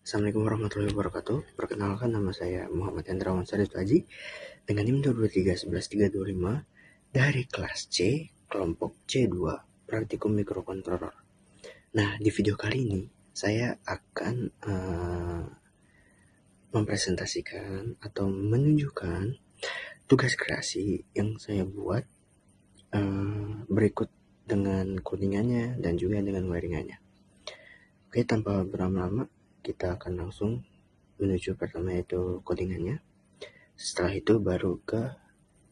Assalamualaikum warahmatullahi wabarakatuh. Perkenalkan, nama saya Muhammad Hendrawan Sarif Haji dengan NIM 23111325 dari kelas C, kelompok C2, praktikum mikrokontroller. Nah, di video kali ini saya akan mempresentasikan atau menunjukkan tugas kreasi yang saya buat berikut dengan codingannya dan juga dengan wiringannya. Oke, tanpa berlama-lama kita akan langsung menuju pertama yaitu codingannya. Setelah itu baru ke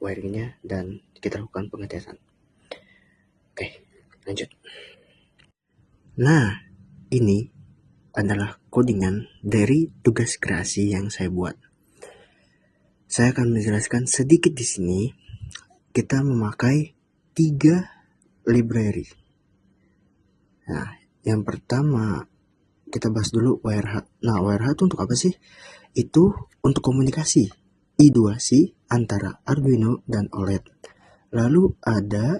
wiringnya dan kita lakukan pengetesan. Oke, lanjut. Nah, ini adalah codingan dari tugas kreasi yang saya buat. Saya akan menjelaskan sedikit di sini. Kita memakai 3 library. Nah, yang pertama kita bahas dulu WireHut. Nah, WireHut untuk apa sih? Itu untuk komunikasi I2C antara Arduino dan OLED. Lalu ada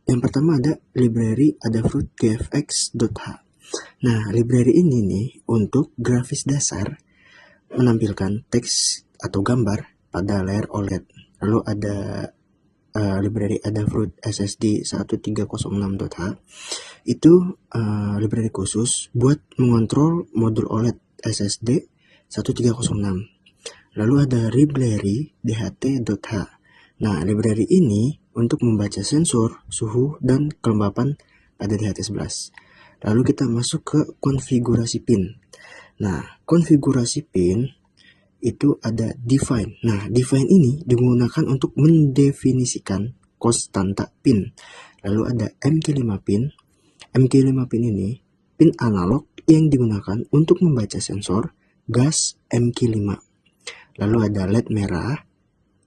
yang pertama ada library Adafruit GFX.h. Nah, library ini nih untuk grafis dasar menampilkan teks atau gambar pada layar OLED. Lalu ada library Adafruit SSD 1306.h. Itu library khusus buat mengontrol modul OLED SSD 1306. Lalu ada library DHT.h. Nah, library ini untuk membaca sensor, suhu, dan kelembapan pada DHT11. Lalu kita masuk ke konfigurasi pin. Nah, konfigurasi pin itu ada define. Nah, define ini digunakan untuk mendefinisikan konstanta pin. Lalu ada MK5 pin. MK5 pin ini pin analog yang digunakan untuk membaca sensor gas MK5. Lalu ada LED merah.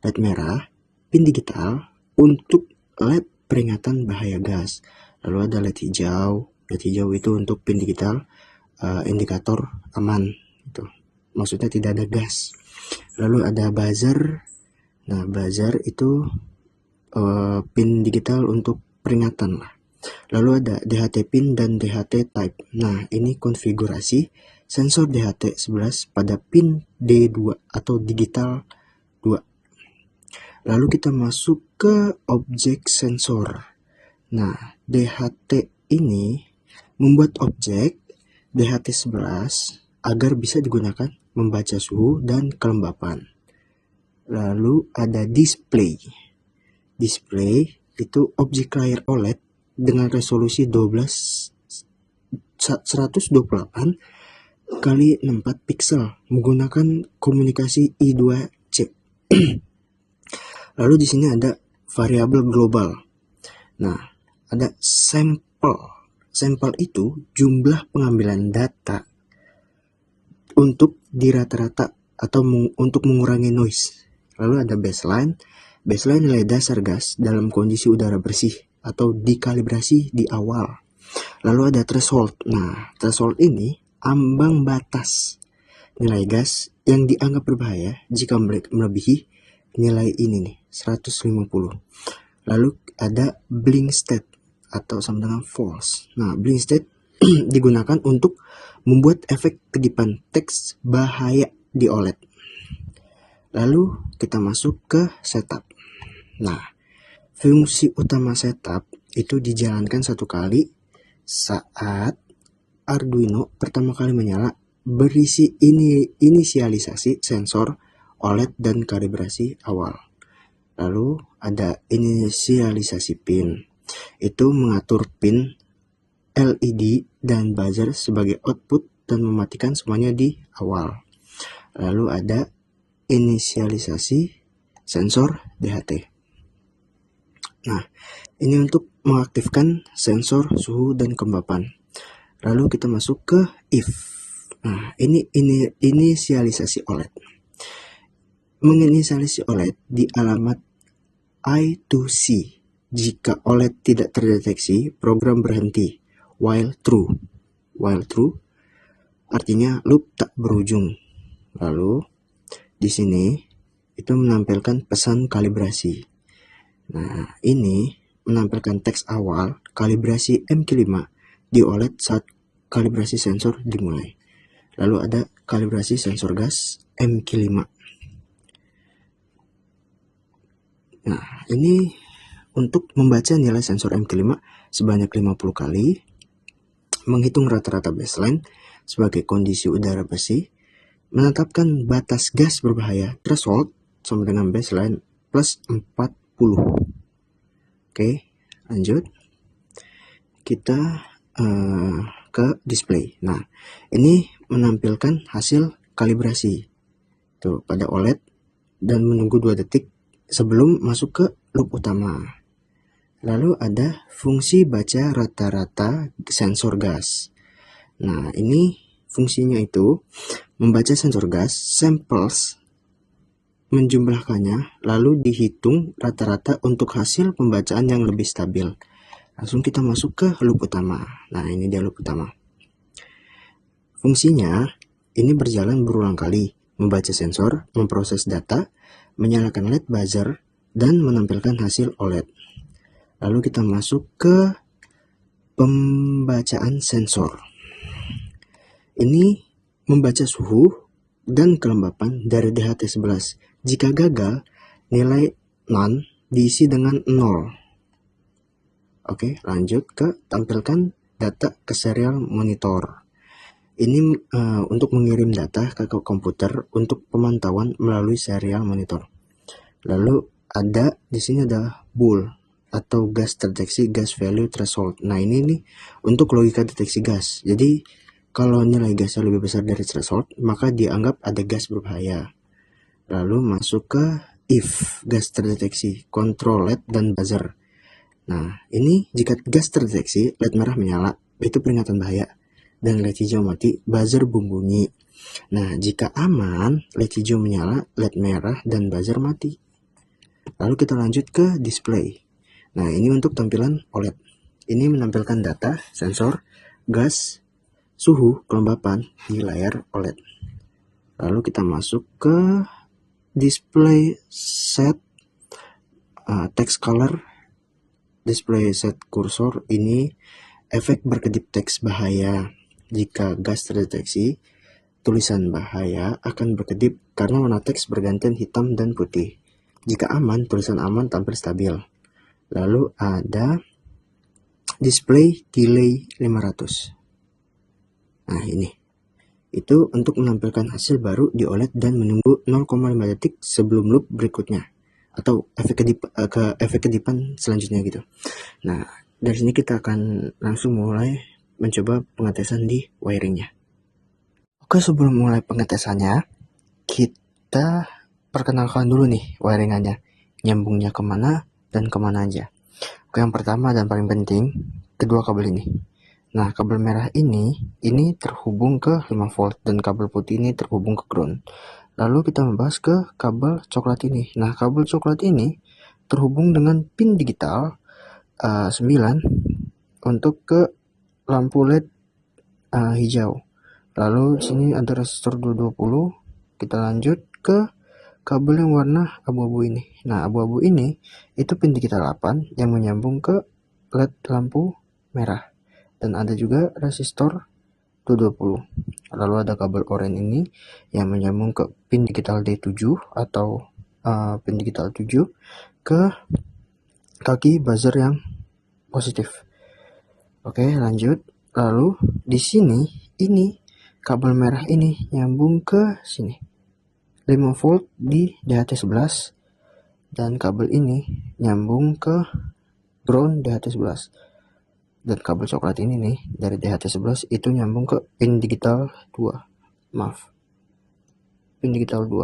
LED merah pin digital untuk LED peringatan bahaya gas. Lalu ada LED hijau. LED hijau itu untuk pin digital indikator aman. Itu maksudnya tidak ada gas. Lalu ada buzzer. Nah, buzzer itu pin digital untuk peringatan lah. Lalu ada DHT pin dan DHT type. Nah, ini konfigurasi sensor DHT11 pada pin D2 atau digital 2. Lalu kita masuk ke objek sensor. Nah, DHT ini membuat objek DHT11 agar bisa digunakan membaca suhu dan kelembapan. Lalu ada display. Display itu objek layar OLED dengan resolusi 128 kali 64 pixel menggunakan komunikasi I2C. Lalu di sini ada variabel global. Nah, ada sampel. Sampel itu jumlah pengambilan data untuk di rata-rata atau untuk mengurangi noise. Lalu ada baseline. Baseline nilai dasar gas dalam kondisi udara bersih atau dikalibrasi di awal. Lalu ada threshold. Nah, threshold ini ambang batas nilai gas yang dianggap berbahaya jika melebihi nilai ini nih, 150. Lalu ada blink state atau sama dengan false. Nah, blink state digunakan untuk membuat efek kedipan teks bahaya di OLED. Lalu kita masuk ke setup. Nah, fungsi utama setup itu dijalankan satu kali saat Arduino pertama kali menyala, berisi inisialisasi sensor OLED dan kalibrasi awal. Lalu ada inisialisasi pin. Itu mengatur pin LED dan buzzer sebagai output dan mematikan semuanya di awal. Lalu ada inisialisasi sensor DHT. Nah, ini untuk mengaktifkan sensor suhu dan kelembapan. Lalu kita masuk ke if. Nah, ini inisialisasi OLED. Menginisialisasi OLED di alamat I2C. Jika OLED tidak terdeteksi, program berhenti. While true. While true artinya loop tak berujung. Lalu di sini itu menampilkan pesan kalibrasi. Nah, ini menampilkan teks awal kalibrasi MK5 di OLED saat kalibrasi sensor dimulai. Lalu ada kalibrasi sensor gas MQ5. Nah, ini untuk membaca nilai sensor MQ5 sebanyak 50 kali, menghitung rata-rata baseline sebagai kondisi udara bersih, menetapkan batas gas berbahaya threshold sama dengan baseline plus 40. Oke, lanjut. Kita ke display. Nah, ini menampilkan hasil kalibrasi tuh pada OLED dan menunggu 2 detik sebelum masuk ke loop utama. Lalu ada fungsi baca rata-rata sensor gas. Nah, ini fungsinya itu membaca sensor gas samples, menjumlahkannya, lalu dihitung rata-rata untuk hasil pembacaan yang lebih stabil. Langsung kita masuk ke loop utama. Nah, ini dia loop utama. Fungsinya ini berjalan berulang kali, membaca sensor, memproses data, menyalakan LED buzzer, dan menampilkan hasil OLED. Lalu kita masuk ke pembacaan sensor. Ini membaca suhu dan kelembapan dari DHT11. Jika gagal, nilai none diisi dengan 0. Oke, lanjut ke tampilkan data ke serial monitor. Ini untuk mengirim data ke komputer untuk pemantauan melalui serial monitor. Lalu di sini ada BUL atau gas deteksi gas value threshold. Nah, ini nih untuk logika deteksi gas. Jadi kalau nilai gasnya lebih besar dari threshold, maka dianggap ada gas berbahaya. Lalu masuk ke if gas terdeteksi, control LED dan buzzer. Nah, ini jika gas terdeteksi, LED merah menyala, itu peringatan bahaya. Dan LED hijau mati, buzzer berbunyi. Nah, jika aman, LED hijau menyala, LED merah, dan buzzer mati. Lalu kita lanjut ke display. Nah, ini untuk tampilan OLED. Ini menampilkan data, sensor, gas, suhu, kelembapan di layar OLED. Lalu kita masuk ke display set text color, display set cursor. Ini efek berkedip teks bahaya. Jika gas terdeteksi, tulisan bahaya akan berkedip karena warna teks bergantian hitam dan putih. Jika aman, tulisan aman tampil stabil. Lalu ada display delay 500. Nah, ini. Itu untuk menampilkan hasil baru di OLED dan menunggu 0,5 detik sebelum loop berikutnya. Atau efek kedipan selanjutnya gitu. Nah, dari sini kita akan langsung mulai mencoba pengetesan di wiringnya. Oke, sebelum mulai pengetesannya, kita perkenalkan dulu nih wiringannya, nyambungnya kemana dan kemana aja. Oke, yang pertama dan paling penting, kedua kabel ini. Nah, kabel merah ini terhubung ke 5 volt dan kabel putih ini terhubung ke ground. Lalu kita membahas ke kabel coklat ini. Nah, kabel coklat ini terhubung dengan pin digital 9 untuk ke lampu LED hijau. Lalu sini ada resistor 220. Kita lanjut ke kabel yang warna abu-abu ini. Nah, abu-abu ini itu pin digital 8 yang menyambung ke LED lampu merah. Dan ada juga resistor 220. Lalu ada kabel oranye ini yang menyambung ke pin digital D7 atau pin digital 7 ke kaki buzzer yang positif. Oke, lanjut. Lalu di sini ini kabel merah ini nyambung ke sini 5 volt di DHT11 dan kabel ini nyambung ke ground DHT11. Dan kabel coklat ini nih dari DHT11 itu nyambung ke pin digital 2. Pin digital 2.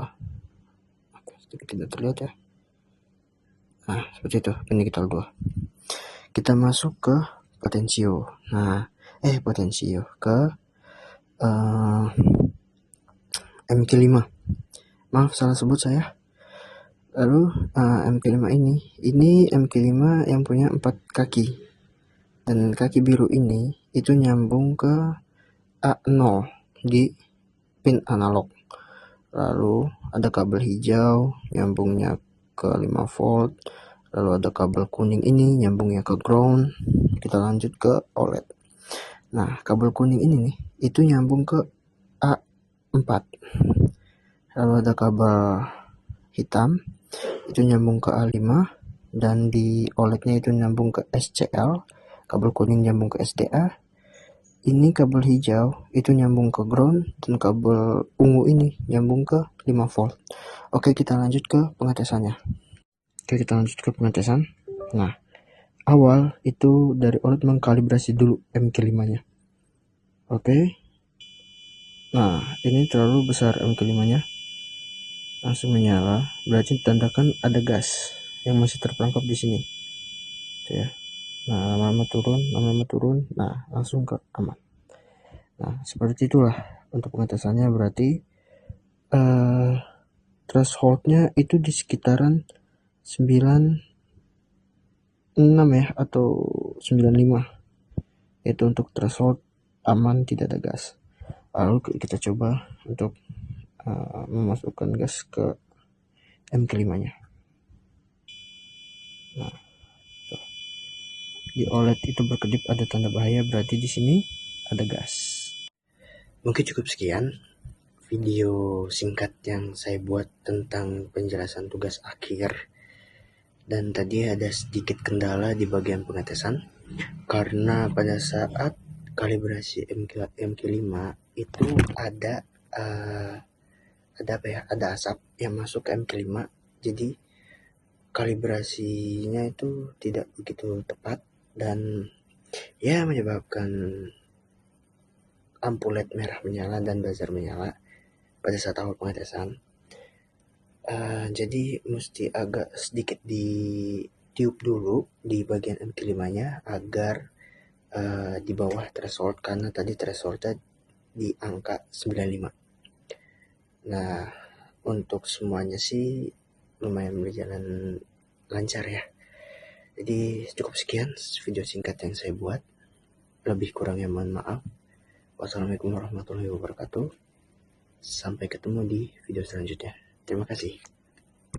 Oke, sedikit tidak terlihat ya. Nah, seperti itu, pin digital 2. Kita masuk ke potensio. Nah, potensio ke MQ5. Maaf, salah sebut saya. Lalu MQ5 ini MQ5 yang punya 4 kaki. Dan kaki biru ini itu nyambung ke A0 di pin analog. Lalu ada kabel hijau nyambungnya ke 5 volt. Lalu ada kabel kuning ini nyambungnya ke ground. Kita lanjut ke OLED. Nah, kabel kuning ini nih itu nyambung ke Lalu ada kabel hitam itu nyambung ke A5, dan di OLED-nya itu nyambung ke SCL, kabel kuning nyambung ke SDA. Ini kabel hijau itu nyambung ke ground, dan kabel ungu ini nyambung ke 5 volt. Oke, kita lanjut ke pengetesannya. Nah, awal itu dari OLED mengkalibrasi dulu MK5-nya. Oke. Nah, ini terlalu besar MK5-nya. Langsung menyala, berarti tandakan ada gas yang masih terperangkap di sini. Tuh ya. Nah, lama-lama turun, nah langsung ke aman. Nah, seperti itulah untuk pengetesannya. Berarti thresholdnya itu di sekitaran 96 ya, atau 95. Itu untuk threshold aman, tidak ada gas. Lalu kita coba untuk memasukkan gas ke MK5-nya. Nah, di OLED itu berkedip ada tanda bahaya, berarti di sini ada gas. Mungkin cukup sekian video singkat yang saya buat tentang penjelasan tugas akhir. Dan tadi ada sedikit kendala di bagian pengetesan, karena pada saat kalibrasi MK5 itu ada asap yang masuk ke MK5, jadi kalibrasinya itu tidak begitu tepat, dan ya menyebabkan lampu LED merah menyala dan buzzer menyala pada saat awal pengetesan. Jadi mesti agak sedikit ditiup dulu di bagian MK5-nya agar di bawah threshold, karena tadi thresholdnya di angka 95. Nah, untuk semuanya sih lumayan berjalan lancar ya. Jadi cukup sekian video singkat yang saya buat. Lebih kurangnya mohon maaf. Wassalamualaikum warahmatullahi wabarakatuh. Sampai ketemu di video selanjutnya. Terima kasih.